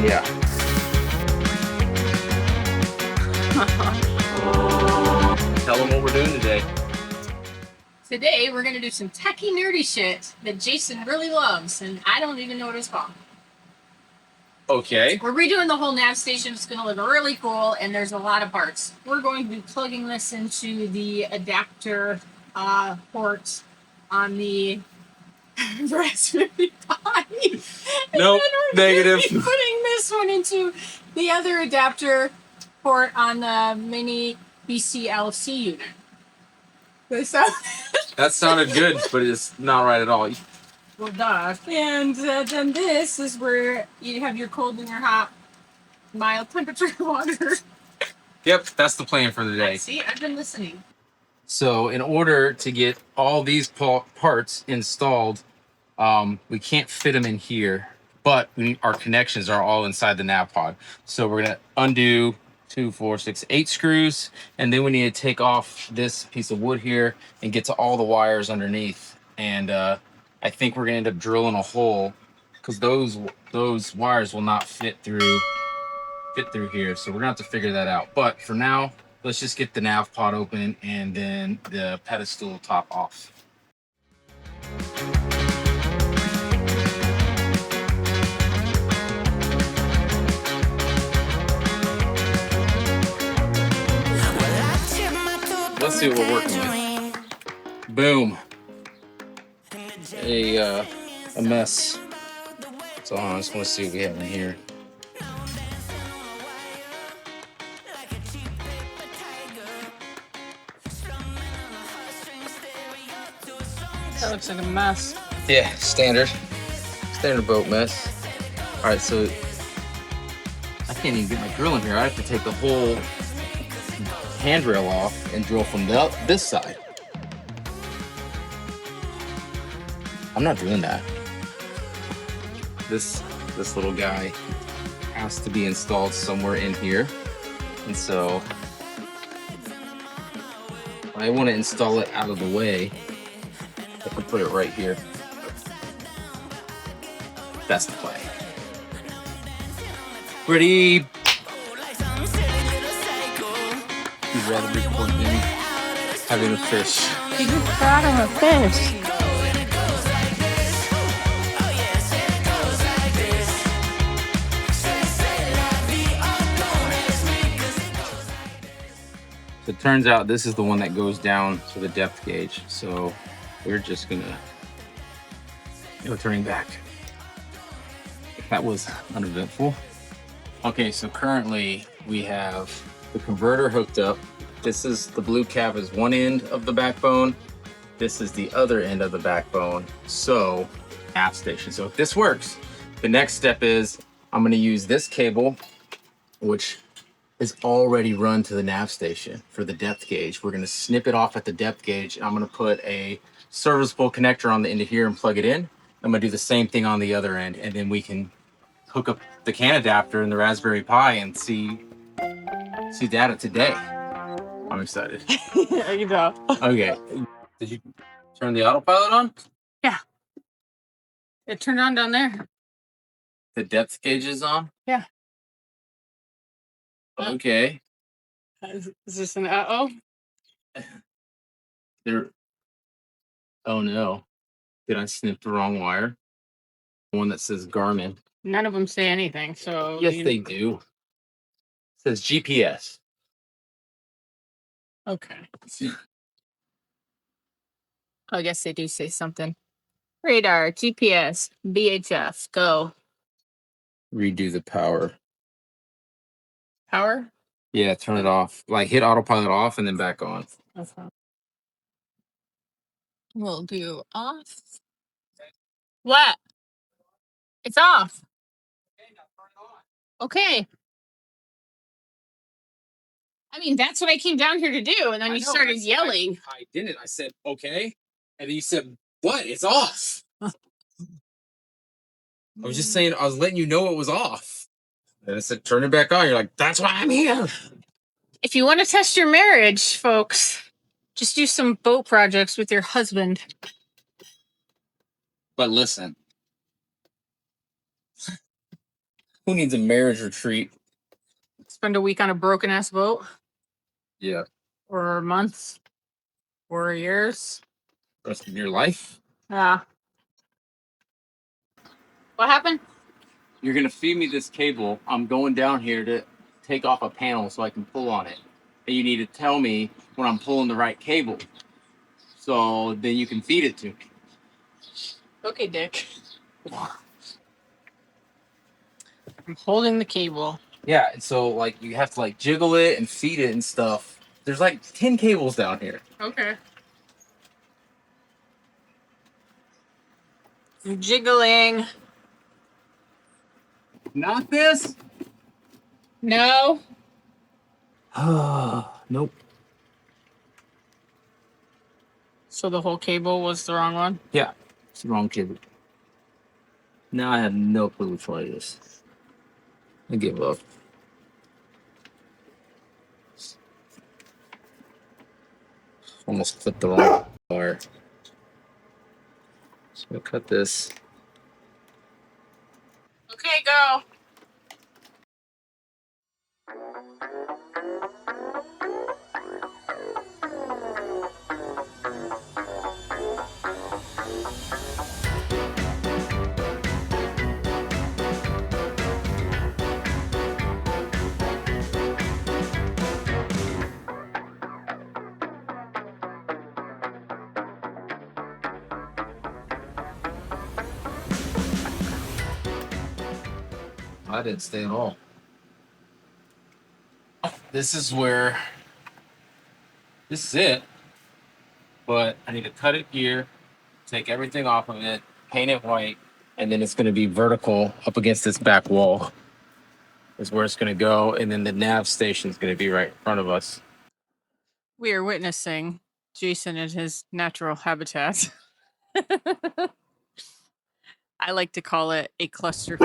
Yeah. Tell them what we're doing today. Today, we're going to do some techie nerdy shit that Jason really loves, and I don't even know what it's called. Okay. We're redoing the whole nav station. It's going to look really cool, and there's a lot of parts. We're going to be plugging this into the adapter port on the Raspberry Pi. Nope, negative. Putting this one into the other adapter port on the mini BCLC unit. That sounded good, but it's not right at all. Well, duh. And then this is where you have your cold and your hot, mild temperature water. Yep, that's the plan for the day. See, I've been listening. So in order to get all these parts installed, we can't fit them in here, but our connections are all inside the nav pod. So we're gonna undo 2, 4, 6, 8 screws, and then we need to take off this piece of wood here and get to all the wires underneath. And I think we're gonna end up drilling a hole because those wires will not fit through here. So we're gonna have to figure that out. But for now, let's just get the nav pod open and then the pedestal top off. Let's see what we're working with. Boom. A mess. So I just want to see what we have in here. That looks like a mess. Yeah, standard boat mess. All right, so I can't even get my drill in here. I have to take the whole handrail off and drill from this side. I'm not doing that. This little guy has to be installed somewhere in here, and so I want to install it out of the way. I can put it right here. That's the play. Ready? You'd rather record than having a fish. You got him a fish. So it turns out this is the one that goes down to the depth gauge. So we're just gonna go turning back. That was uneventful. Okay, so currently we have the converter hooked up. This is the blue cap is one end of the backbone. This is the other end of the backbone. So nav station. So if this works, the next step is I'm gonna use this cable, which is already run to the nav station for the depth gauge. We're gonna snip it off at the depth gauge. I'm gonna put a serviceable connector on the end of here and plug it in. I'm gonna do the same thing on the other end, and then we can hook up the CAN adapter in the Raspberry Pi and see data today. I'm excited. You know. Okay. Did you turn the autopilot on? Yeah. It turned on down there. The depth gauge is on? Yeah. Okay. Is this an uh-oh? Oh no. Did I snip the wrong wire? The one that says Garmin. None of them say anything, so... Yes, they do. It says GPS. Okay. I guess they do say something. Radar, GPS, VHF, go. Redo the power. Power? Yeah, turn it off. Like hit autopilot off and then back on. Okay. We'll do off. What? It's off. Okay. I mean, that's what I came down here to do, and then you started yelling. I didn't. I said, okay. And then you said, what? It's off. I was just saying, I was letting you know it was off. And I said, turn it back on. You're like, that's why I'm here. If you want to test your marriage, folks, just do some boat projects with your husband. But listen. Who needs a marriage retreat? Spend a week on a broken ass boat? Yeah. Or months? Or years? Rest of your life? Yeah. What happened? You're gonna feed me this cable. I'm going down here to take off a panel so I can pull on it. And you need to tell me when I'm pulling the right cable. So then you can feed it to me. Okay, Dick. I'm holding the cable. Yeah, and so like you have to like jiggle it and feed it and stuff. There's like 10 cables down here. Okay. I'm jiggling. Not this? No. Nope. So the whole cable was the wrong one? Yeah, it's the wrong cable. Now I have no clue which one it is. I give up. Almost clipped the wrong wire. So we'll cut this. Okay, go. I didn't stay at all. This is where, this is it. But I need to cut it here, take everything off of it, paint it white, and then it's going to be vertical up against this back wall is where it's going to go. And then the nav station is going to be right in front of us. We are witnessing Jason in his natural habitat. I like to call it a cluster,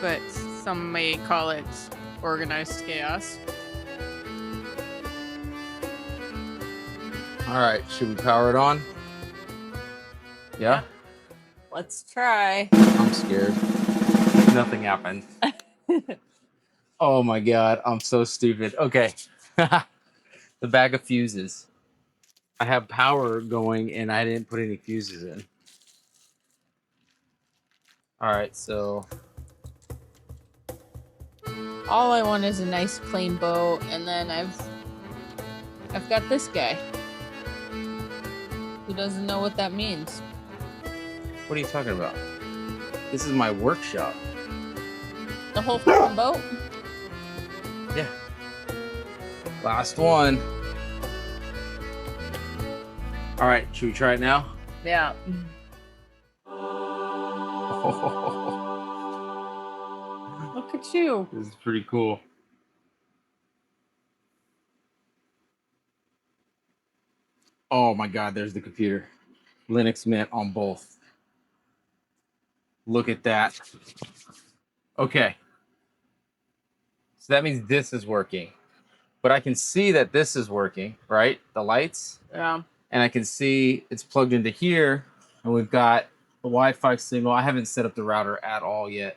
but some may call it organized chaos. All right, should we power it on? Yeah? Let's try. I'm scared. Nothing happened. Oh my God, I'm so stupid. Okay. The bag of fuses. I have power going and I didn't put any fuses in. All right, so All I want is a nice clean boat, and then I've got this guy who doesn't know what that means. what are you talking about? This is my workshop. The whole fucking boat? Yeah. Last one. All right, should we try it now? Yeah. Look at you. This is pretty cool. Oh my God, there's the computer. Linux Mint on both. Look at that. Okay. So that means this is working. But I can see that this is working, right? The lights. Yeah. And I can see it's plugged into here. And we've got the Wi-Fi signal. I haven't set up the router at all yet.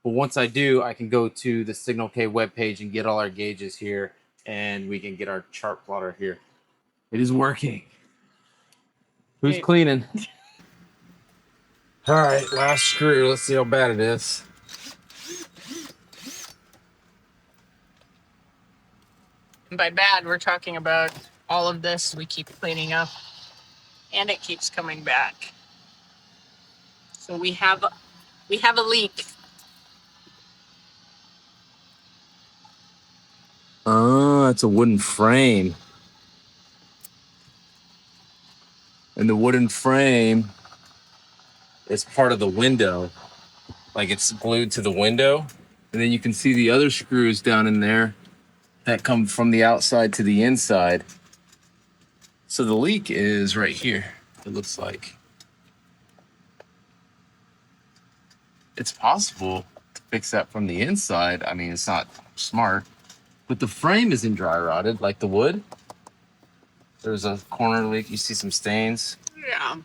But once I do, I can go to the Signal K webpage and get all our gauges here. And we can get our chart plotter here. It is working. Who's Hey. cleaning? All right, last screw. Let's see how bad it is. And by bad, we're talking about all of this we keep cleaning up, and it keeps coming back. So we have a leak. Oh, it's a wooden frame. And the wooden frame is part of the window. Like it's glued to the window. And then you can see the other screws down in there that come from the outside to the inside. So the leak is right here, it looks like. It's possible to fix that from the inside. I mean, it's not smart. But the frame isn't dry rotted like the wood. There's a corner leak. You see some stains. Yeah.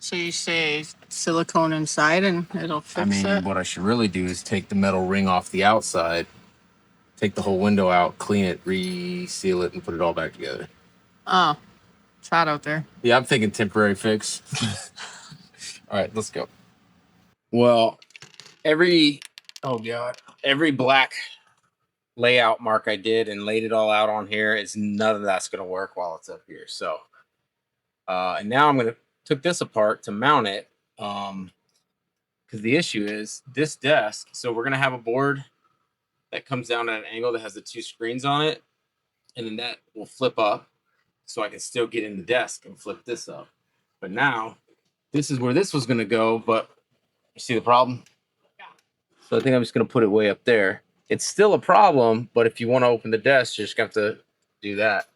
So you say silicone inside and it'll fix it? what I should really do is take the metal ring off the outside, take the whole window out, clean it, reseal it, and put it all back together. Oh, it's hot out there. Yeah, I'm thinking temporary fix. All right, let's go. Well, every black layout mark I did and laid it all out on here is none of that's going to work while it's up here. So, and now I'm going to took this apart to mount it. Because the issue is this desk. So we're going to have a board that comes down at an angle that has the two screens on it. And then that will flip up so I can still get in the desk and flip this up. But now this is where this was going to go. But you see the problem? Yeah. So I think I'm just going to put it way up there. It's still a problem, but if you want to open the desk, you're just going to have to do that.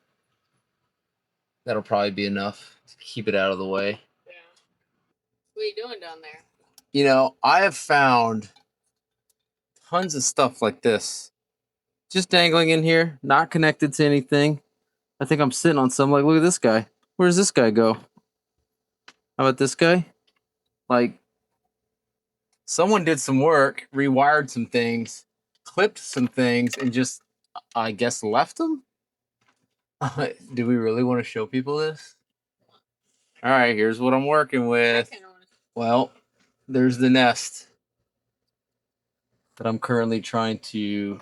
That'll probably be enough to keep it out of the way. Yeah. What are you doing down there? You know, I have found tons of stuff like this just dangling in here, not connected to anything. I think I'm sitting on some. Like, look at this guy. Where does this guy go? How about this guy? Like, someone did some work, rewired some things, clipped some things, and just, I guess, left them? Do we really want to show people this? All right, here's what I'm working with. Well, there's the nest that I'm currently trying to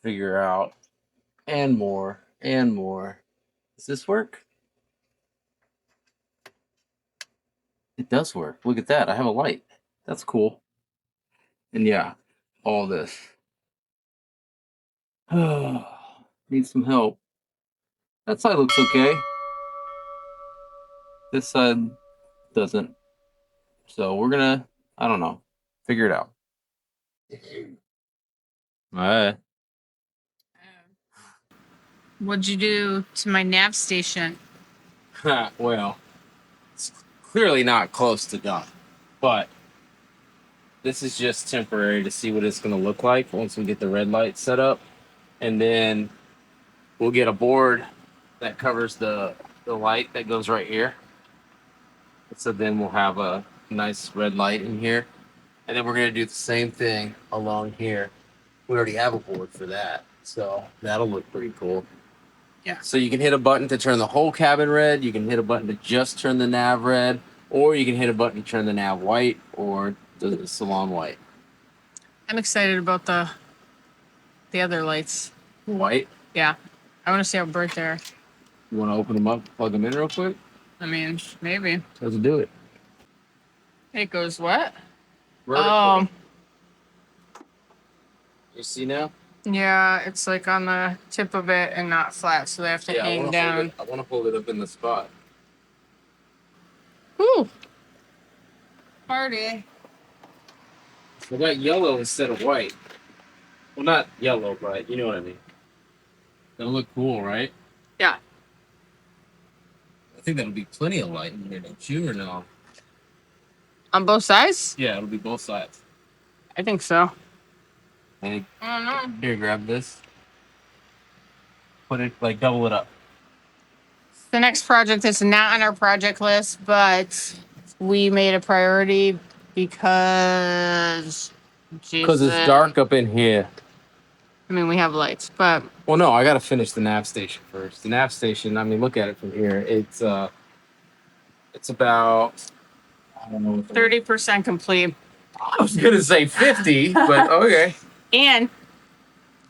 figure out. And more, and more. Does this work? It does work. Look at that. I have a light. That's cool. And yeah, all this. Need some help. That side looks okay. This side doesn't. So we're gonna, I don't know, figure it out. All right. What'd you do to my nav station? Well, it's clearly not close to done, but this is just temporary to see what it's going to look like once we get the red light set up. And then we'll get a board that covers the light that goes right here. So then we'll have a nice red light in here. And then we're going to do the same thing along here. We already have a board for that. So that'll look pretty cool. Yeah. So you can hit a button to turn the whole cabin red. You can hit a button to just turn the nav red. Or you can hit a button to turn the nav white or the salon white. I'm excited about the other lights. White? Yeah. I want to see how bright they are. You want to open them up, plug them in real quick? I mean, maybe. Let's do it. It goes what? Vertical. You see now? Yeah, it's like on the tip of it and not flat, so they have to hang down. I want to hold it up in the spot. Woo! Party. We got yellow instead of white. Well, not yellow, but you know what I mean. That'll look cool, right? Yeah. I think that'll be plenty of light in here, don't you, or no? On both sides? Yeah, it'll be both sides. I think so. Hey, I don't know. here, grab this. Put it, like, double it up. The next project is not on our project list, but we made a priority because it's dark up in here. I mean, we have lights, but Well, no, I gotta finish the nav station first. The nav station, I mean, look at it from here. It's about, I don't know. 30% complete. I was gonna say 50, but okay. And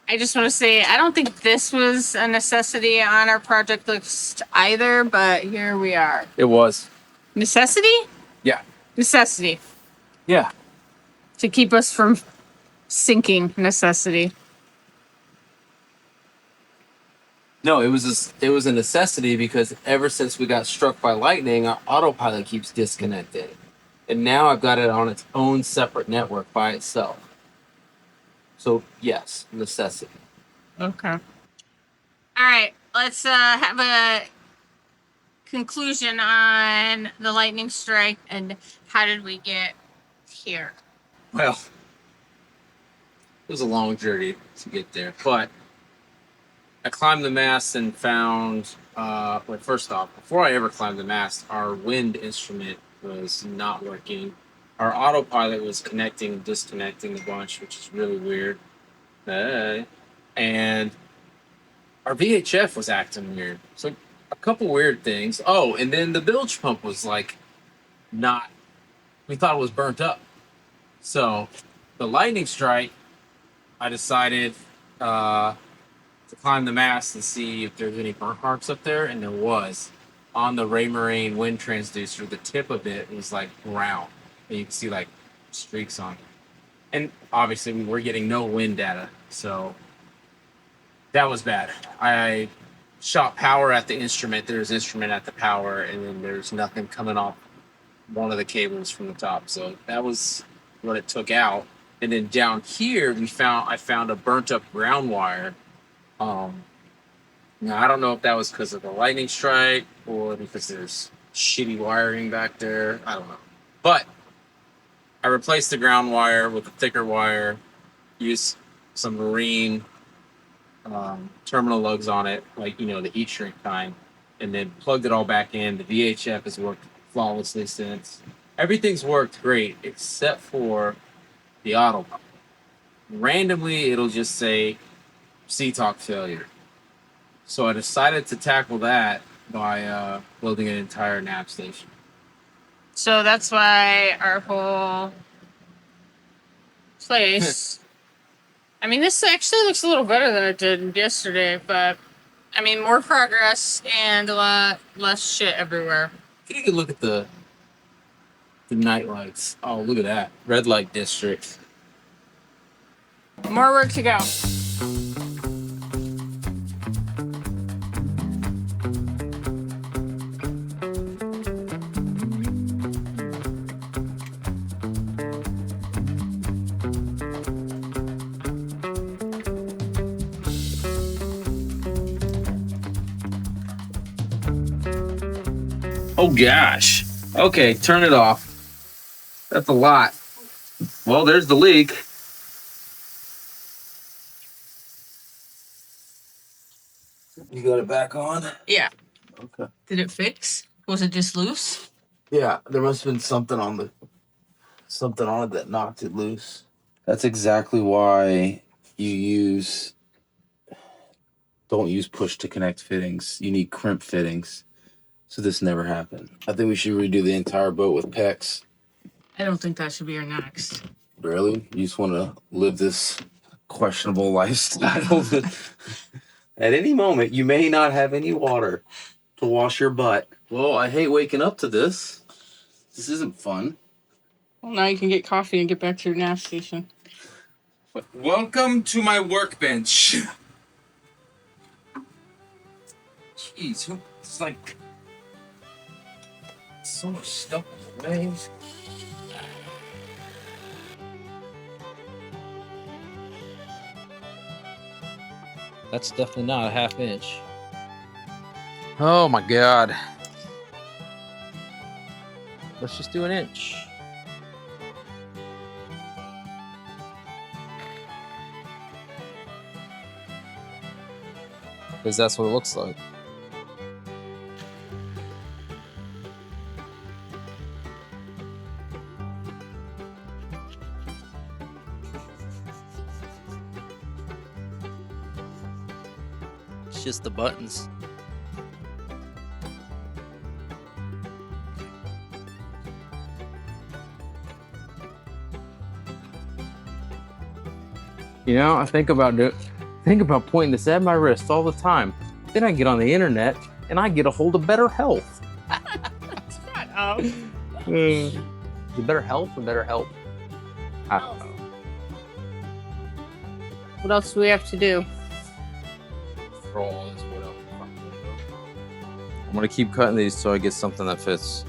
I just want to say, I don't think this was a necessity on our project list either, but here we are. It was. Necessity? Yeah. Necessity. Yeah. To keep us from sinking. Necessity. No, it was a necessity because ever since we got struck by lightning, our autopilot keeps disconnected. And now I've got it on its own separate network by itself. So, yes, necessity. Okay. All right, let's have a conclusion on the lightning strike and how did we get here? Well, it was a long journey to get there, but I climbed the mast and found, well, first off, before I ever climbed the mast, our wind instrument was not working. Our autopilot was connecting and disconnecting a bunch, which is really weird. And our VHF was acting weird. So a couple weird things. Oh, and then the bilge pump was like not. We thought it was burnt up. So the lightning strike, I decided to climb the mast and see if there's any burnt marks up there, and there was. On the Raymarine wind transducer, the tip of it was like brown, and you can see like streaks on it. And obviously, we were getting no wind data, so that was bad. I shot power at the instrument. There's instrument at the power, and then there's nothing coming off one of the cables from the top. So that was what it took out. And then down here, I found a burnt up ground wire. Now I don't know if that was because of the lightning strike or because there's shitty wiring back there. I don't know. But I replaced the ground wire with a thicker wire, used some marine terminal lugs on it, like, the heat shrink kind, and then plugged it all back in. The VHF has worked flawlessly since. Everything's worked great except for the autopilot. Randomly, it'll just say C-talk failure. So I decided to tackle that by building an entire nav station. So that's why our whole place. I mean, this actually looks a little better than it did yesterday, but I mean, more progress and a lot less shit everywhere. You can look at the night lights. Oh, look at that. Red light district. More work to go. Oh gosh. Okay, turn it off. That's a lot. Well, there's the leak. You got it back on? Yeah. Okay. Did it fix? Was it just loose? Yeah, there must have been something on it that knocked it loose. That's exactly why don't use push to connect fittings. You need crimp fittings. So this never happened. I think we should redo the entire boat with PEX. I don't think that should be our next. Really? You just want to live this questionable lifestyle? At any moment, you may not have any water to wash your butt. Well, I hate waking up to this. This isn't fun. Well, now you can get coffee and get back to your nav station. Welcome to my workbench. Jeez, it's like so much stuff in the way. That's definitely not a half inch. Oh my god. Let's just do an inch. Because that's what it looks like. It's just the buttons. I think about pointing this at my wrist all the time. Then I get on the internet and I get a hold of Better Health. Shut up. Is it Better Health or Better Help? I don't know. What else do we have to do? Throw all this wood out the front window. I'm gonna keep cutting these till I get something that fits.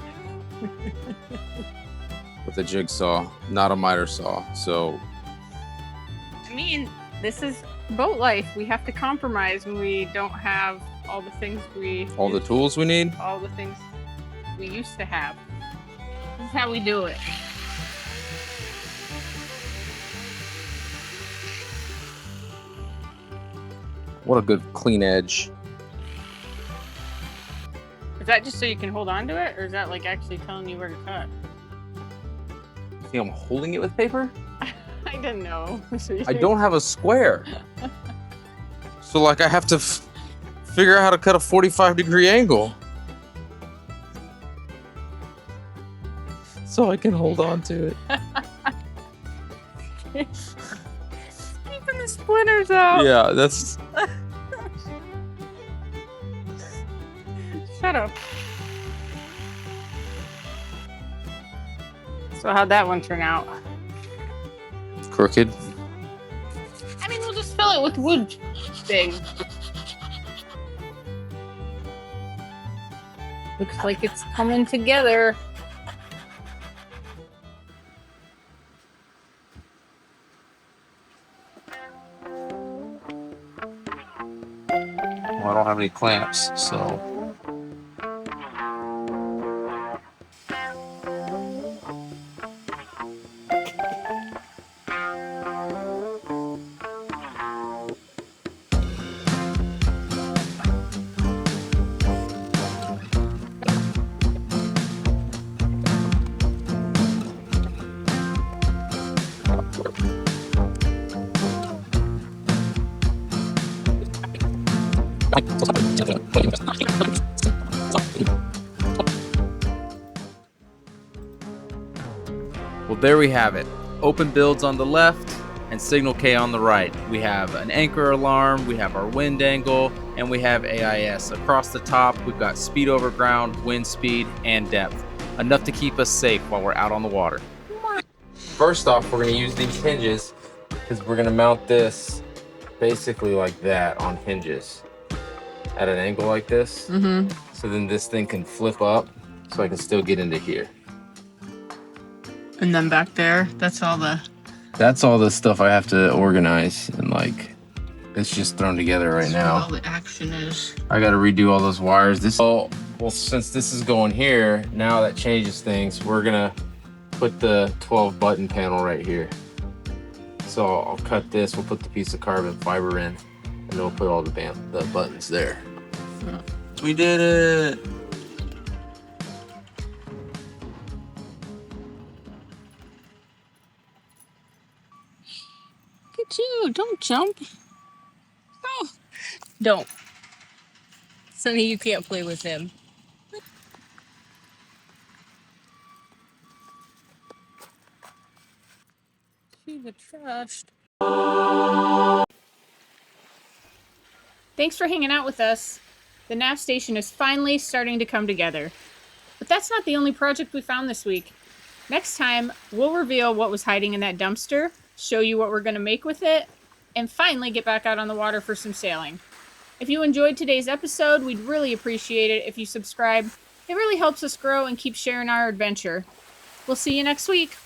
With a jigsaw, not a miter saw. So I mean, this is boat life. We have to compromise when we don't have all the things all the tools we need? all the things we used to have. This is how we do it. What a good clean edge. that just so you can hold on to it, or is that like actually telling you where to cut? You think I'm holding it with paper? I didn't know. I don't have a square. So like I have to figure out how to cut a 45-degree angle. So I can hold on to it. Keeping the splinters out. Yeah, that's... Shut up. So how'd that one turn out? Crooked. I mean, we'll just fill it with wood thing. Looks like it's coming together. Well, I don't have any clamps, so... Well, there we have it. Open builds on the left and Signal K on the right. We have an anchor alarm, we have our wind angle, and we have AIS. Across the top, we've got speed over ground, wind speed, and depth. Enough to keep us safe while we're out on the water. First off, we're gonna use these hinges because we're gonna mount this basically like that on hinges at an angle like this. Mm-hmm. So then this thing can flip up so I can still get into here. And then back there, that's all the stuff I have to organize, and like it's just thrown together right now. all the action is. I got to redo all those wires. Well, since this is going here, now that changes things. We're gonna put the 12 button panel right here. So I'll cut this, we'll put the piece of carbon fiber in, and then we'll put all the buttons there. We did it! Look at you, don't jump. Oh, don't. Sonny, you can't play with him. She's a trash. Thanks for hanging out with us. The nav station is finally starting to come together. But that's not the only project we found this week. Next time, we'll reveal what was hiding in that dumpster, show you what we're going to make with it, and finally get back out on the water for some sailing. If you enjoyed today's episode, we'd really appreciate it if you subscribe. It really helps us grow and keep sharing our adventure. We'll see you next week.